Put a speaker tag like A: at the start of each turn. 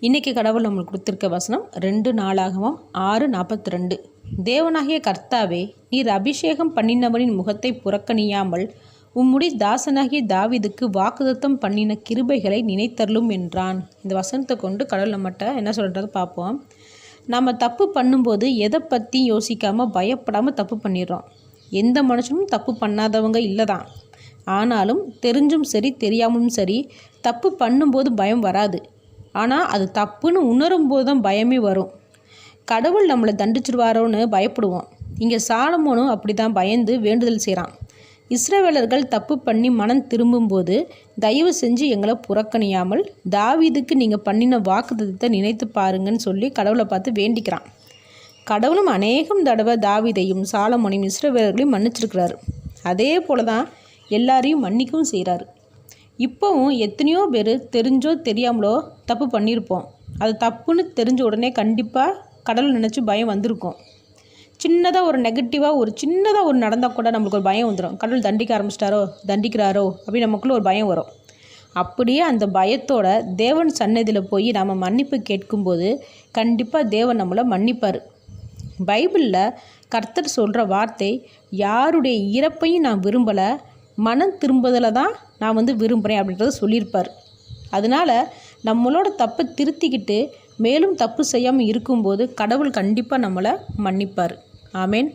A: இன்றைக்கி கடவுள் நம்மளுக்கு கொடுத்துருக்க வசனம் 2 நாளாகவும் 6:42. தேவனாகிய கர்த்தாவே, நீர் அபிஷேகம் பண்ணினவனின் முகத்தை புறக்கணியாமல் உம்முடைய தாசனாகிய தாவீதுக்கு வாக்குத்தத்தம் பண்ணின கிருபைகளை நினைத்தருளும் என்றான். இந்த வசனத்தை கொண்டு கடவுள் நம்மகிட்ட என்ன சொல்கிறது பார்ப்போம். நம்ம தப்பு பண்ணும்போது எதை பற்றி யோசிக்காமல் பயப்படாமல் தப்பு பண்ணிடுறோம். எந்த மனுஷனும் தப்பு பண்ணாதவங்க இல்லை தான். ஆனாலும் தெரிஞ்சும் சரி தெரியாமலும் சரி தப்பு பண்ணும்போது பயம் வராது. ஆனால் அது தப்புன்னு உணரும்போது தான் பயமே வரும். கடவுள் நம்மளை தண்டிச்சிருவாரோன்னு பயப்படுவோம். இங்கே சாலமோனும் அப்படி தான் பயந்து வேண்டுதல் செய்கிறான். இஸ்ரவேலர்கள் தப்பு பண்ணி மனம் திரும்பும்போது தயவு செஞ்சு எங்களை புறக்கணியாமல் தாவீதுக்கு நீங்கள் பண்ணின வாக்குத்தத்தத்தை நினைத்து பாருங்கன்னு சொல்லி கடவுளை பார்த்து வேண்டிக்கிறான். கடவுளும் அநேகம் தடவை தாவீதையும் சாலமோனையும் இஸ்ரவேலர்களையும் மன்னிச்சிருக்கிறாரு. அதே போல தான் எல்லாரையும் மன்னிக்கவும் செய்கிறாரு. இப்போவும் எத்தனையோ பேர் தெரிஞ்சோ தெரியாமலோ தப்பு பண்ணியிருப்போம். அது தப்புன்னு தெரிஞ்ச உடனே கண்டிப்பாக கடவுள் நினச்சி பயம் வந்திருக்கும். சின்னதாக ஒரு நெகட்டிவாக சின்னதாக நடந்தால் கூட நம்மளுக்கு ஒரு பயம் வந்துடும். கடவுள் தண்டிக்கிறாரோ அப்படின்னு நமக்குள்ளே ஒரு பயம் வரும். அப்படியே அந்த பயத்தோட தேவன் சன்னதியில் போய் நாம் மன்னிப்பு கேட்கும்போது கண்டிப்பாக தேவன் நம்மளை மன்னிப்பார். பைபிளில் கர்த்தர் சொல்கிற வார்த்தை, யாருடைய இறப்பையும் நான் விரும்பலை, மனம் திரும்புதலை தான் நான் விரும்புகிறேன் அப்படின்றத சொல்லியிருப்பார். அதனால் நம்மளோட தப்பை திருத்திக்கிட்டு மேலும் தப்பு செய்யாமல் இருக்கும்போது கடவுள் கண்டிப்பாக நம்மளை மன்னிப்பார். ஆமேன்.